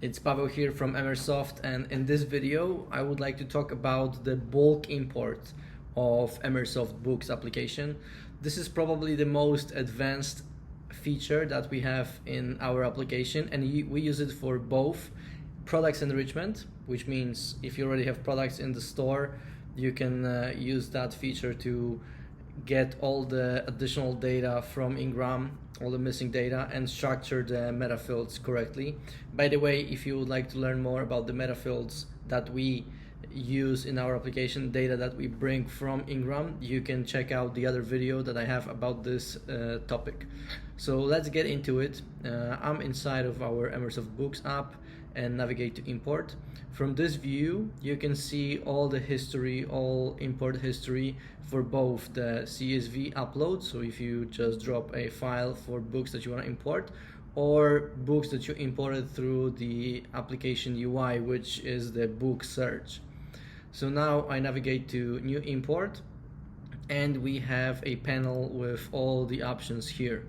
It's Pavel here from Emersoft, and in this video I would like to talk about the bulk import of Emersoft Books application. This is probably the most advanced feature that we have in our application, and we use it for both products enrichment, which means if you already have products in the store, you can use that feature to get all the additional data from Ingram, all the missing data, and structure the meta fields correctly. By the way, if you would like to learn more about the meta fields that we use in our application, data that we bring from Ingram, you can check out the other video that I have about this topic. So let's get into it. I'm inside of our Emersoft Books app and navigate to import. From this view, you can see all the history, all import history for both the CSV upload. So if you just drop a file for books that you want to import, or books that you imported through the application UI, which is the book search. So now I navigate to new import, and we have a panel with all the options here.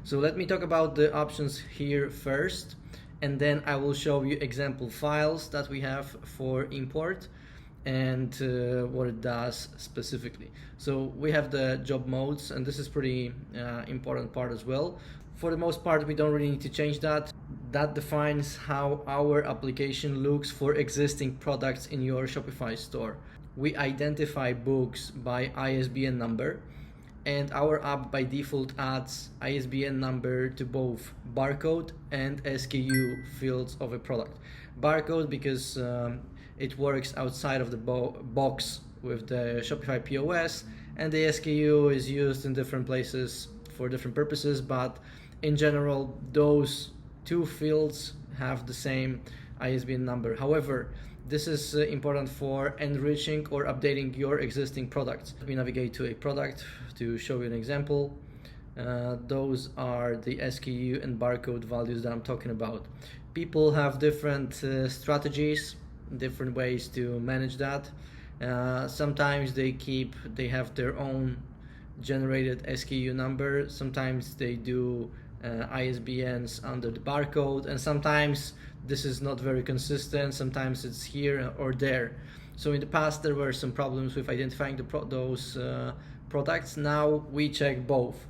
So let me talk about the options here first, and then I will show you example files that we have for import and what it does specifically. So we have the job modes, and this is pretty important part as well. For the most part, we don't really need to change that. That defines how our application looks for existing products in your Shopify store. We identify books by ISBN number, and our app by default adds ISBN number to both barcode and SKU fields of a product. Barcode because it works outside of the box with the Shopify POS, and the SKU is used in different places for different purposes, but in general those two fields have the same ISBN number. However, this is important for enriching or updating your existing products. We navigate to a product to show you an example. Those are the SKU and barcode values that I'm talking about. People have different strategies, different ways to manage that. Sometimes they have their own generated SKU number. Sometimes they do ISBNs under the barcode, and sometimes this is not very consistent. Sometimes it's here or there. So in the past there were some problems with identifying those products. Now we check both,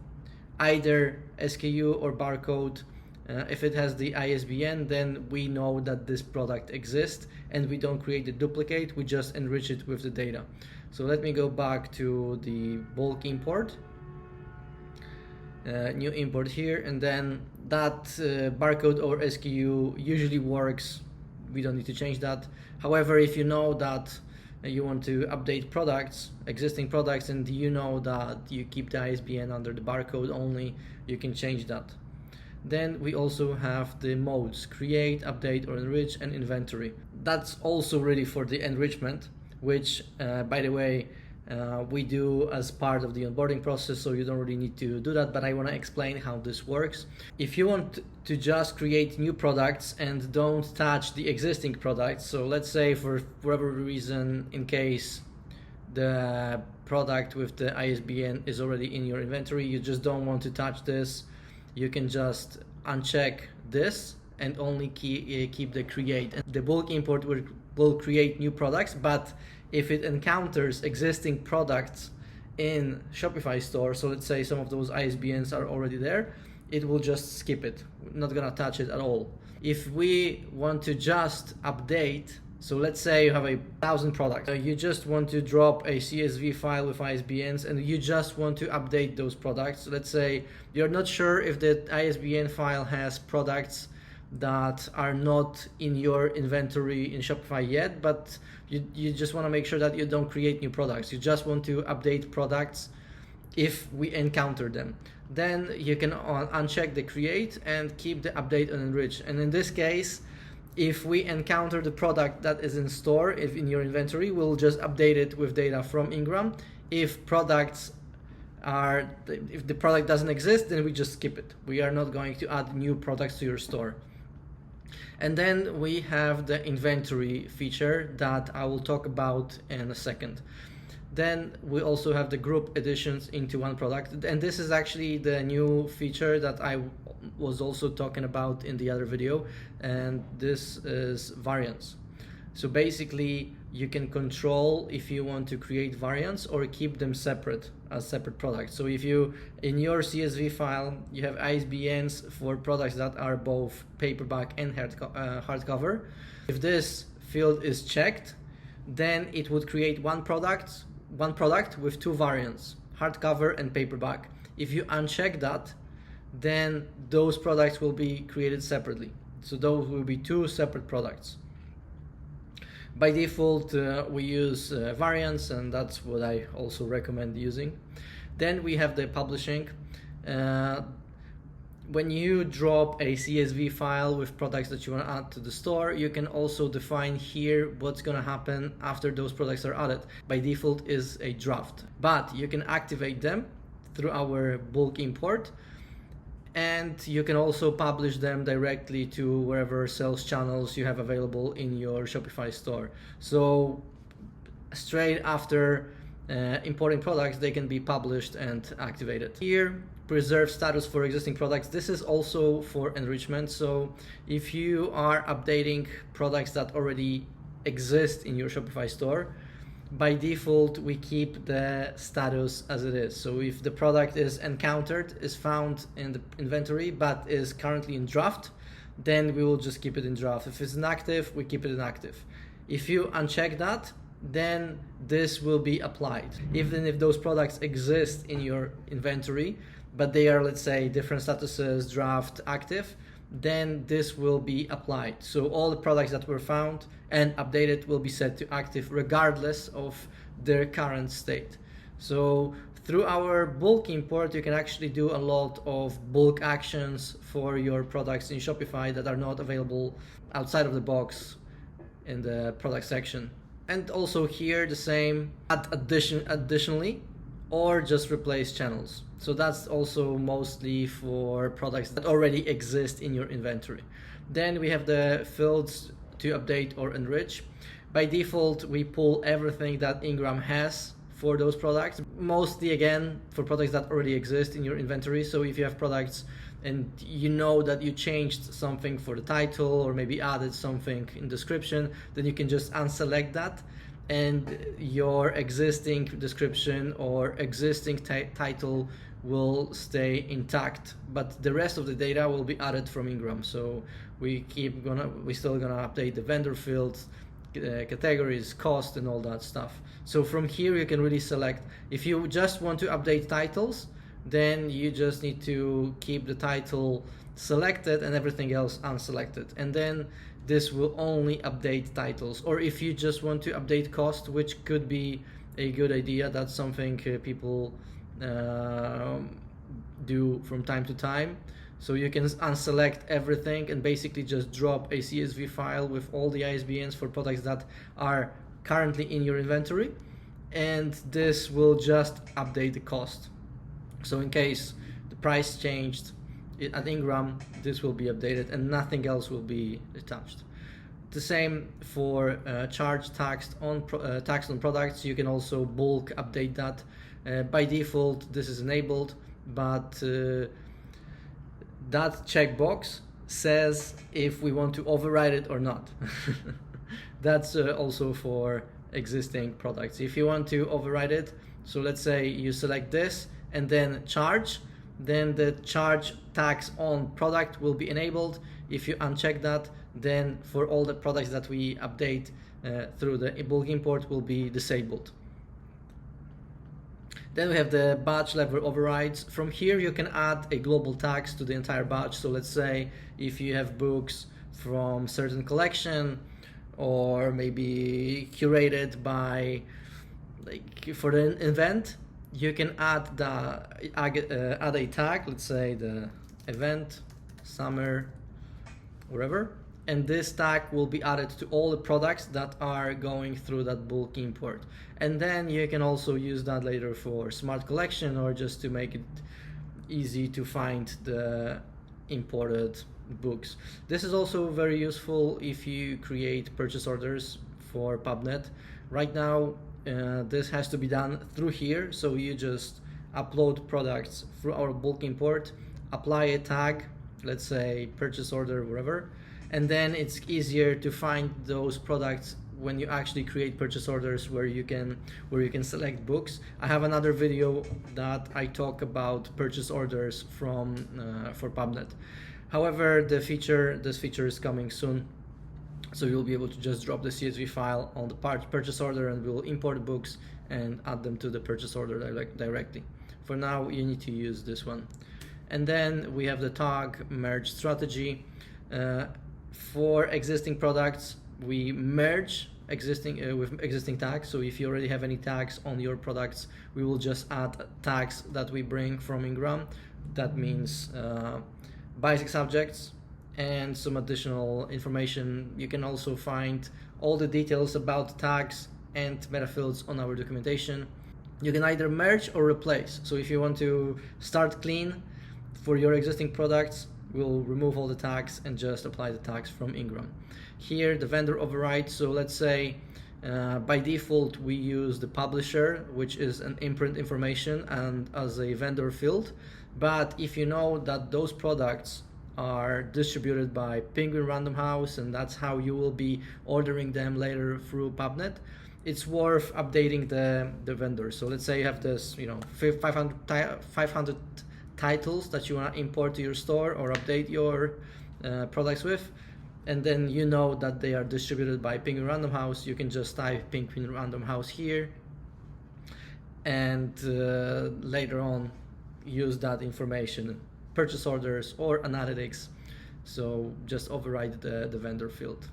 either SKU or barcode. If it has the ISBN, then we know that this product exists, and we don't create a duplicate, we just enrich it with the data. So let me go back to the bulk import, new import here, and then that barcode or SKU usually works. We don't need to change that. However, if you know that you want to update products, existing products, and you know that you keep the ISBN under the barcode only, you can change that. Then we also have the modes: create, update, or enrich, and inventory. That's also really for the enrichment, which by the way we do as part of the onboarding process, so you don't really need to do that, but I want to explain how this works. If you want to just create new products and don't touch the existing products, so let's say for whatever reason, in case the product with the ISBN is already in your inventory, you just don't want to touch this, you can just uncheck this and only keep the create. And the bulk import will create new products, but if it encounters existing products in Shopify store, so let's say some of those ISBNs are already there, it will just skip it. We're not gonna touch it at all. If we want to just update, so let's say you have 1,000 products, you just want to drop a CSV file with ISBNs, and you just want to update those products. So let's say you're not sure if the ISBN file has products that are not in your inventory in Shopify yet, but you just want to make sure that you don't create new products. You just want to update products if we encounter them. Then you can uncheck the create and keep the update and enrich. And in this case, if we encounter the product that is in store, if in your inventory, we'll just update it with data from Ingram. If the product doesn't exist, then we just skip it. We are not going to add new products to your store. And then we have the inventory feature that I will talk about in a second. Then we also have the group editions into one product, and this is actually the new feature that I was also talking about in the other video, and this is variants. So basically you can control if you want to create variants or keep them separate as separate products. So if you, in your CSV file, you have ISBNs for products that are both paperback and hardcover, if this field is checked, then it would create one product with two variants, hardcover and paperback. If you uncheck that, then those products will be created separately. So those will be two separate products. By default, we use variants, and that's what I also recommend using. Then we have the publishing. When you drop a CSV file with products that you want to add to the store, you can also define here what's going to happen after those products are added. By default is a draft, but you can activate them through our bulk import, and you can also publish them directly to wherever sales channels you have available in your Shopify store. So straight after importing products, they can be published and activated. Here, preserve status for existing products. This is also for enrichment. So if you are updating products that already exist in your Shopify store, by default we keep the status as it is. So if the product is encountered, is found in the inventory, but is currently in draft, then we will just keep it in draft. If it's inactive, we keep it inactive. If you uncheck that, then this will be applied. Even if those products exist in your inventory, but they are, let's say, different statuses, draft, active, then this will be applied. So all the products that were found and updated will be set to active regardless of their current state. So through our bulk import, you can actually do a lot of bulk actions for your products in Shopify that are not available outside of the box in the product section. And also here the same, add additionally, or just replace channels. So that's also mostly for products that already exist in your inventory. Then we have the fields to update or enrich. By default, we pull everything that Ingram has for those products, mostly again for products that already exist in your inventory. So if you have products and you know that you changed something for the title or maybe added something in description, then you can just unselect that, and your existing description or existing title will stay intact, but the rest of the data will be added from Ingram. So we're still gonna update the vendor fields, categories, cost, and all that stuff. So from here you can really select. If you just want to update titles, then you just need to keep the title selected and everything else unselected, and then this will only update titles. Or if you just want to update cost, which could be a good idea, that's something people do from time to time. So you can unselect everything and basically just drop a CSV file with all the ISBNs for products that are currently in your inventory, and this will just update the cost. So in case the price changed at Ingram, this will be updated and nothing else will be attached. The same for charge tax on products. You can also bulk update that. By default, this is enabled, but that checkbox says if we want to override it or not. That's also for existing products. If you want to override it, so let's say you select this and then charge, then the charge tax on product will be enabled. If you uncheck that, then for all the products that we update through the bulk import will be disabled. Then we have the batch level overrides. From here you can add a global tax to the entire batch. So let's say if you have books from certain collection, or maybe curated by, like, for the event, you can add a tag, let's say the event, summer, wherever, and this tag will be added to all the products that are going through that bulk import. And then you can also use that later for smart collection, or just to make it easy to find the imported books. This is also very useful if you create purchase orders for PubNet. Right now, this has to be done through here. So you just upload products through our bulk import, apply a tag, let's say purchase order, whatever, and then it's easier to find those products when you actually create purchase orders where you can select books. I have another video that I talk about purchase orders from for PubNet. However, this feature is coming soon, so you'll be able to just drop the CSV file on the purchase order, and we'll import books and add them to the purchase order directly. For now, you need to use this one. And then we have the tag merge strategy. For existing products, we merge with existing tags. So if you already have any tags on your products, we will just add tags that we bring from Ingram. That means basic subjects and some additional information. You can also find all the details about tags and meta fields on our documentation. You can either merge or replace. So if you want to start clean for your existing products, we'll remove all the tags and just apply the tags from Ingram. Here, the vendor override. So let's say by default we use the publisher, which is an imprint information and as a vendor field. But if you know that those products are distributed by Penguin Random House and that's how you will be ordering them later through PubNet, it's worth updating the vendor. So let's say you have this 500 titles that you want to import to your store or update your products with, and then you know that they are distributed by Penguin Random House. You can just type Penguin Random House here and later on use that information, purchase orders or analytics. So just override the vendor field.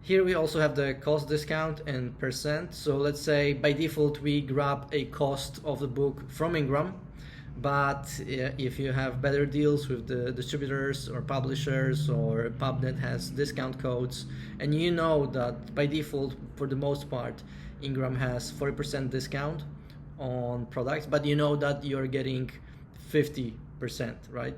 Here we also have the cost discount and percent. So let's say by default we grab a cost of the book from Ingram, but if you have better deals with the distributors or publishers, or PubNet has discount codes, and you know that by default for the most part Ingram has 40% discount on products, but you know that you're getting 50%, right?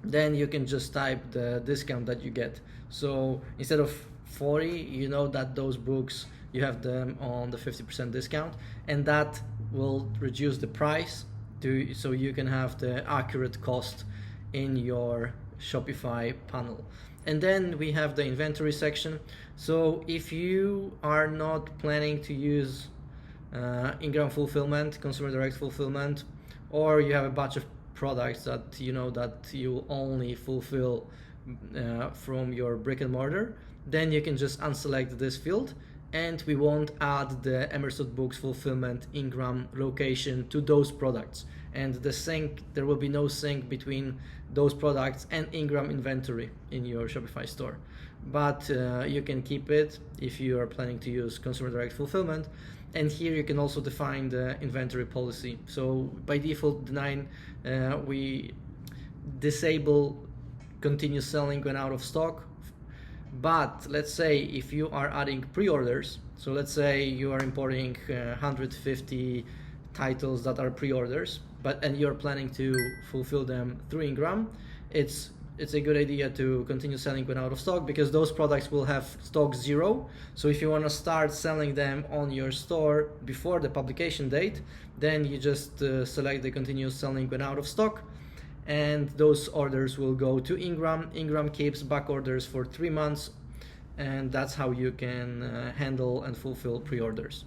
Then you can just type the discount that you get. So instead of 40, you know that those books, you have them on the 50% discount, and that will reduce the price so you can have the accurate cost in your Shopify panel. And then we have the inventory section. So if you are not planning to use Ingram fulfillment, consumer direct fulfillment, or you have a bunch of products that you know that you only fulfill from your brick and mortar, then you can just unselect this field, and we won't add the Emersoft Books fulfillment Ingram location to those products. And there will be no sync between those products and Ingram inventory in your Shopify store. But you can keep it if you are planning to use consumer direct fulfillment. And here you can also define the inventory policy. So by default, we disable continue selling when out of stock. But let's say if you are adding pre-orders, so let's say you are importing 150 titles that are pre-orders, and you're planning to fulfill them through Ingram, it's a good idea to continue selling when out of stock, because those products will have stock 0. So if you want to start selling them on your store before the publication date, then you just select the continue selling when out of stock, and those orders will go to Ingram. Ingram keeps back orders for 3 months, and that's how you can handle and fulfill pre-orders.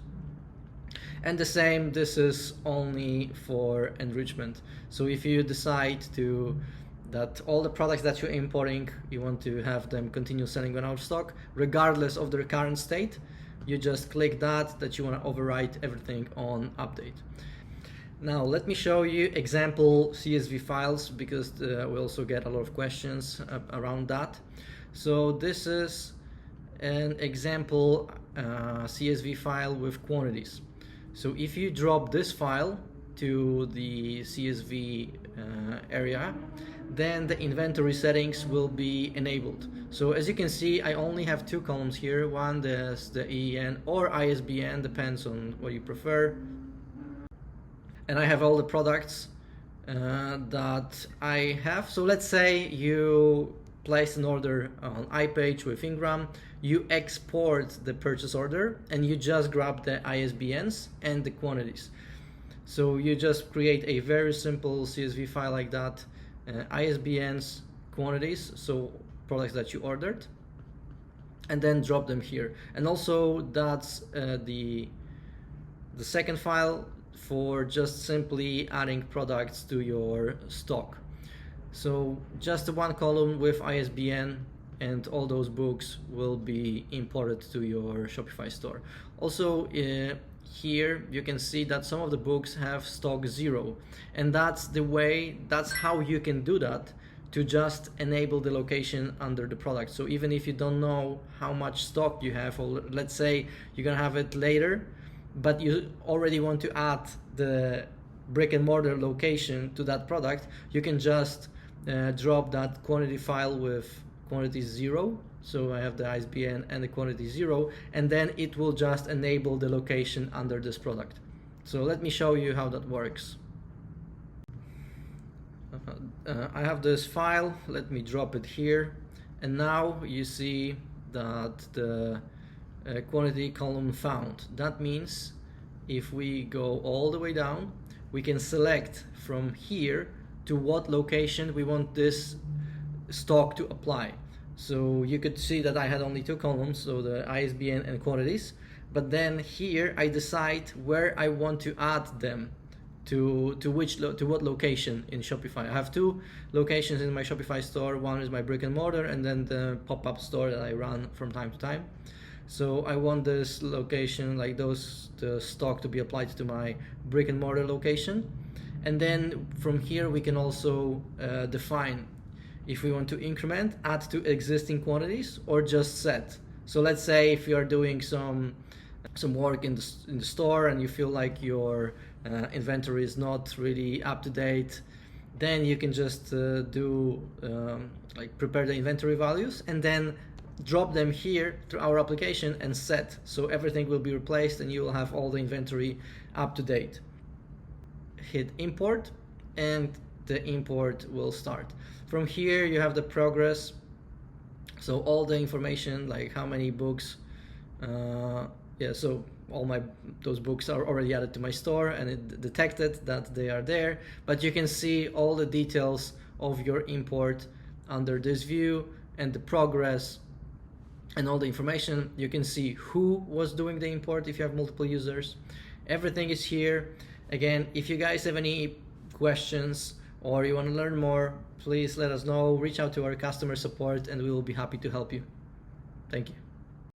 And the same, this is only for enrichment. So if you decide that all the products that you're importing, you want to have them continue selling when out of stock, regardless of their current state, you just click that you want to overwrite everything on update. Now let me show you example CSV files, because we also get a lot of questions around that. So this is an example CSV file with quantities. So if you drop this file to the CSV area, then the inventory settings will be enabled. So as you can see, I only have 2 columns here. One is the EEN or ISBN, depends on what you prefer. And I have all the products that I have. So let's say you place an order on iPage with Ingram, you export the purchase order and you just grab the ISBNs and the quantities. So you just create a very simple CSV file like that, ISBNs, quantities, so products that you ordered, and then drop them here. And also that's the second file for just simply adding products to your stock. So just one column with ISBN and all those books will be imported to your Shopify store. Also here you can see that some of the books have stock 0, and that's how you can do that, to just enable the location under the product. So even if you don't know how much stock you have, or let's say you're gonna have it later, but you already want to add the brick and mortar location to that product, you can just drop that quantity file with quantity 0. So I have the ISBN and the quantity 0, and then it will just enable the location under this product. So let me show you how that works. I have this file, let me drop it here, and now you see that the quantity column found. That means if we go all the way down, we can select from here to what location we want this stock to apply. So you could see that I had only 2 columns, so the ISBN and quantities, but then here I decide where I want to add them to what location in Shopify. I have 2 locations in my Shopify store. One is my brick and mortar, and then the pop-up store that I run from time to time. So I want this location, like the stock, to be applied to my brick and mortar location. And then from here we can also define if we want to increment, add to existing quantities, or just set. So let's say if you are doing some work in the store and you feel like your inventory is not really up to date, then you can just prepare the inventory values and then drop them here through our application and set. So everything will be replaced and you will have all the inventory up to date. Hit import and the import will start. From here you have the progress, so all the information, like how many books, so those books are already added to my store and it detected that they are there, but you can see all the details of your import under this view and the progress and all the information. You can see who was doing the import if you have multiple users. Everything is here. Again, if you guys have any questions or you want to learn more, please let us know. Reach out to our customer support and we will be happy to help you. Thank you.